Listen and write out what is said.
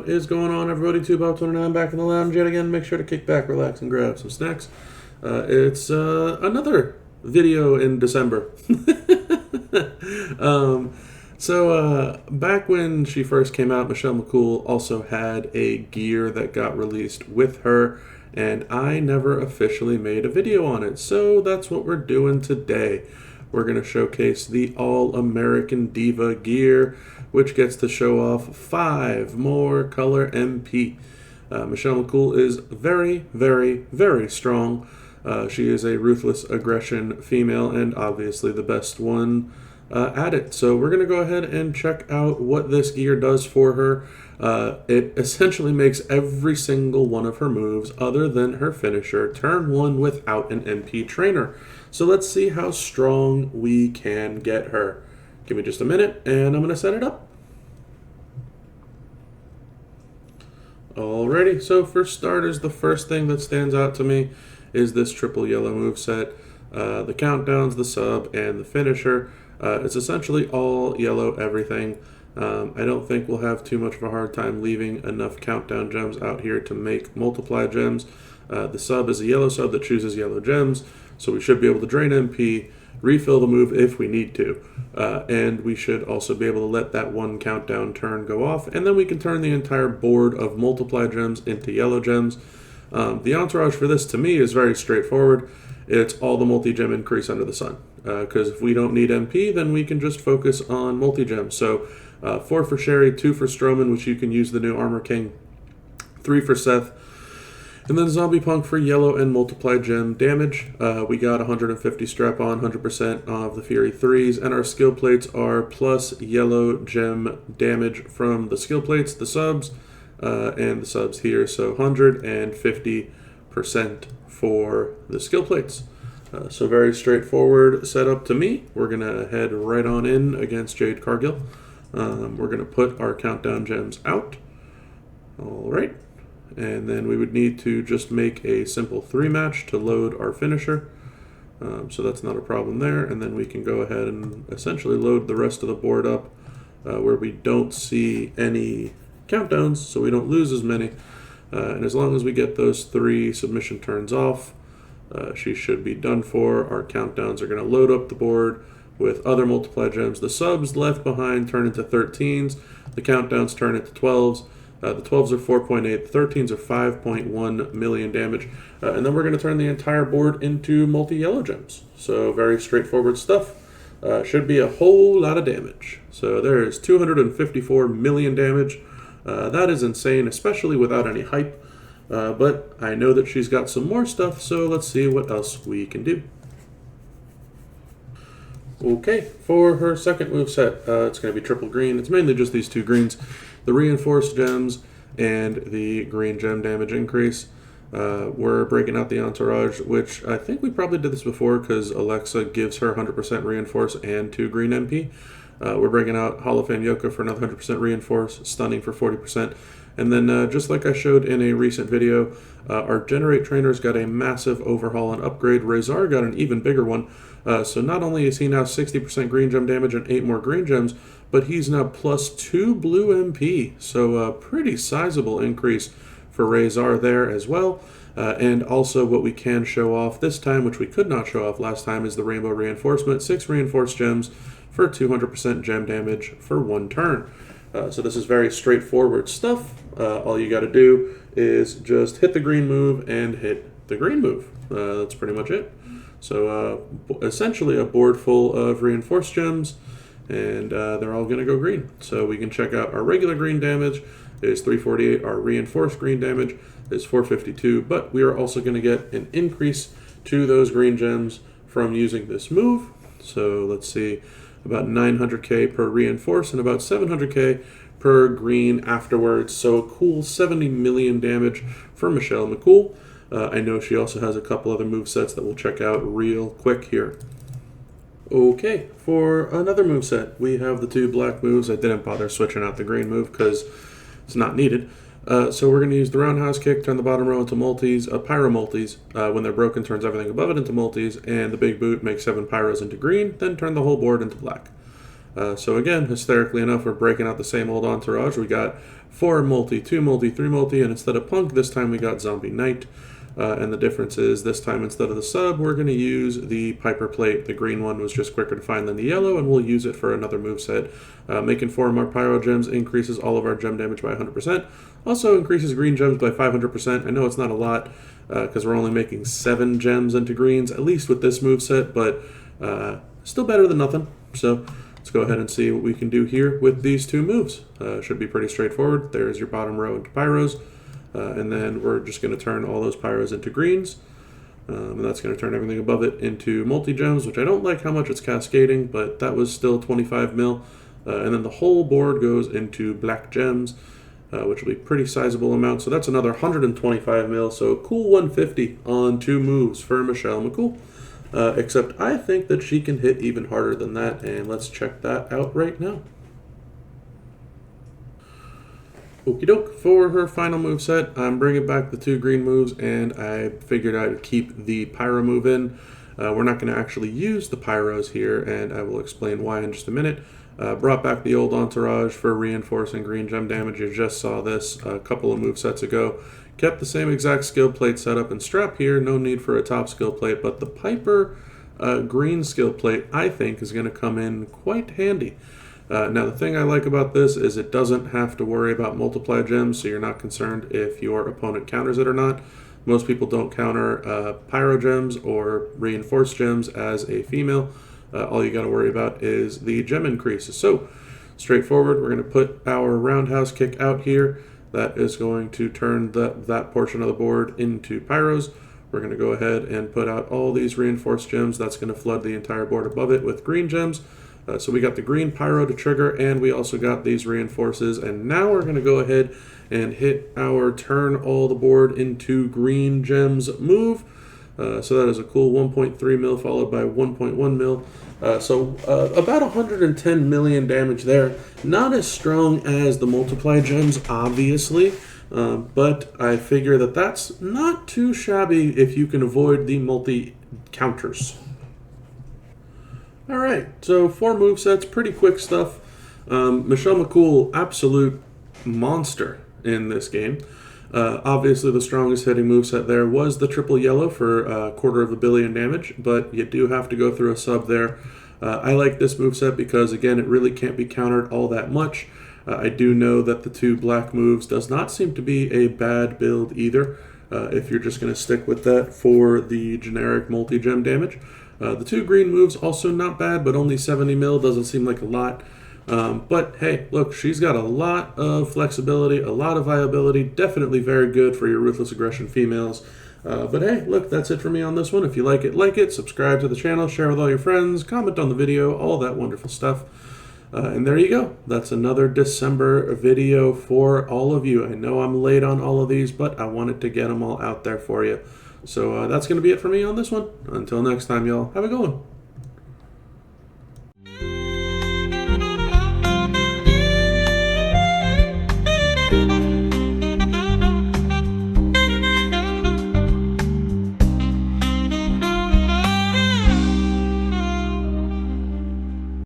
What is going on, everybody? 2Bob29 back in the lounge yet again. Make sure to kick back, relax, and grab some snacks. It's another video in December. Back when she first came out, Michelle McCool also had a gear that got released with her, and I never officially made a video on it. So that's what we're doing today. We're going to showcase the All-American Diva gear, which gets to show off 5 more color MP. Michelle McCool is very, very, very strong. She is a ruthless aggression female and obviously the best one at it. So we're going to go ahead and check out what this gear does for her. It essentially makes every single one of her moves other than her finisher turn 1 without an MP trainer. So let's see how strong we can get her. Give me just a minute and I'm going to set it up. Alrighty, so for starters, the first thing that stands out to me is this triple yellow moveset. The countdowns, the sub, and the finisher. It's essentially all yellow everything. I don't think we'll have too much of a hard time leaving enough countdown gems out here to make multiply gems. The sub is a yellow sub that chooses yellow gems, so we should be able to drain MP, refill the move if we need to, and we should also be able to let that one countdown turn go off, and then we can turn the entire board of multiply gems into yellow gems. The entourage for this to me is very straightforward. It's all the multi-gem increase under the sun, because if we don't need MP, then we can just focus on multi-gems. So 4 for Sherry, 2 for Strowman, which you can use the new Armor King, 3 for Seth, and then Zombie Punk for yellow and multiply gem damage. We got 150 strap on, 100% of the Fury 3s, and our skill plates are plus yellow gem damage from the skill plates, the subs, and the subs here. So 150% for the skill plates. So very straightforward setup to me. We're going to head right on in against Jade Cargill. We're going to put our countdown gems out. All right. And then we would need to just make a simple 3 match to load our finisher. So that's not a problem there. And then we can go ahead and essentially load the rest of the board up where we don't see any countdowns, so we don't lose as many. And as long as we get those 3 submission turns off, she should be done for. Our countdowns are going to load up the board with other multiply gems. The subs left behind turn into 13s. The countdowns turn into 12s. The 12s are 4.8, the 13s are 5.1 million damage, and then we're going to turn the entire board into multi-yellow gems. So very straightforward stuff. Should be a whole lot of damage. So there is 254 million damage. That is insane, especially without any hype. But I know that she's got some more stuff, so let's see what else we can do. Okay, for her second moveset, it's going to be triple green. It's mainly just these 2 greens. The reinforced gems and the green gem damage increase. We're breaking out the entourage, which I think we probably did this before because Alexa gives her 100% reinforce and 2 green MP. We're breaking out Hall of Fame Yoka for another 100% reinforce, stunning for 40%. And then just like I showed in a recent video, our Generate Trainers got a massive overhaul and upgrade. Razor got an even bigger one. So not only is he now 60% green gem damage and 8 more green gems, but he's now plus 2 blue MP. So a pretty sizable increase for Razor there as well. And also what we can show off this time, which we could not show off last time, is the Rainbow Reinforcement. 6 reinforced gems for 200% gem damage for 1 turn. So this is very straightforward stuff. All you got to do is just hit the green move and hit the green move. That's pretty much it. So essentially a board full of reinforced gems, and they're all going to go green. So we can check out our regular green damage is 348. Our reinforced green damage is 452. But we are also going to get an increase to those green gems from using this move. So let's see, about 900k per reinforce and about 700k per green afterwards. So a cool 70 million damage for Michelle McCool. I know she also has a couple other movesets that we'll check out real quick here. Okay, for another moveset, we have the 2 black moves. I didn't bother switching out the green move because it's not needed. So we're going to use the roundhouse kick, turn the bottom row into multis, pyro multis. When they're broken, turns everything above it into multis, and the big boot makes 7 pyros into green, then turn the whole board into black. So again, hysterically enough, we're breaking out the same old entourage. We got 4 multi, 2 multi, 3 multi, and instead of Punk, this time we got Zombie Knight. And the difference is this time instead of the sub, we're going to use the Piper Plate. The green one was just quicker to find than the yellow, and we'll use it for another moveset. Making 4 more Pyro Gems increases all of our gem damage by 100%. Also increases green gems by 500%. I know it's not a lot because we're only making 7 gems into greens, at least with this moveset, but still better than nothing. So let's go ahead and see what we can do here with these 2 moves. Should be pretty straightforward. There's your bottom row into Pyros. And then we're just going to turn all those Pyros into greens. And that's going to turn everything above it into multi-gems, which I don't like how much it's cascading, but that was still 25 mil. And then the whole board goes into black gems, which will be a pretty sizable amount. So that's another 125 mil. So cool 150 on 2 moves for Michelle McCool. Except I think that she can hit even harder than that, and let's check that out right now. Okie doke, for her final move set, I'm bringing back the 2 green moves, and I figured I'd keep the Pyro move in. We're not going to actually use the Pyros here, and I will explain why in just a minute. Brought back the old entourage for reinforcing green gem damage. You just saw this a couple of move sets ago. Kept the same exact skill plate setup and strap here, no need for a top skill plate, but the Piper green skill plate, I think, is going to come in quite handy. Now, the thing I like about this is it doesn't have to worry about multiply gems, so you're not concerned if your opponent counters it or not. Most people don't counter Pyro gems or reinforced gems as a female. All you got to worry about is the gem increases. So, straightforward, we're going to put our roundhouse kick out here. That is going to turn that portion of the board into Pyros. We're going to go ahead and put out all these reinforced gems. That's going to flood the entire board above it with green gems. So we got the green Pyro to trigger, and we also got these reinforces. And now we're going to go ahead and hit our turn all the board into green gems move. So that is a cool 1.3 mil followed by 1.1 mil. So about 110 million damage there. Not as strong as the multiply gems, obviously. But I figure that that's not too shabby if you can avoid the multi-counters. Alright, so 4 movesets, pretty quick stuff. Michelle McCool, absolute monster in this game. Obviously the strongest hitting moveset there was the triple yellow for 250 million damage, but you do have to go through a sub there. I like this moveset because, again, it really can't be countered all that much. I do know that the 2 black moves does not seem to be a bad build either, if you're just going to stick with that for the generic multi-gem damage. The 2 green moves also not bad, but only 70 mil doesn't seem like a lot. But hey, look, she's got a lot of flexibility, a lot of viability, definitely very good for your Ruthless Aggression females. But hey, look, that's it for me on this one. If you like it, subscribe to the channel, share with all your friends, comment on the video, all that wonderful stuff. And there you go. That's another December video for all of you. I know I'm late on all of these, but I wanted to get them all out there for you. So that's going to be it for me on this one. Until next time, y'all, have a good one.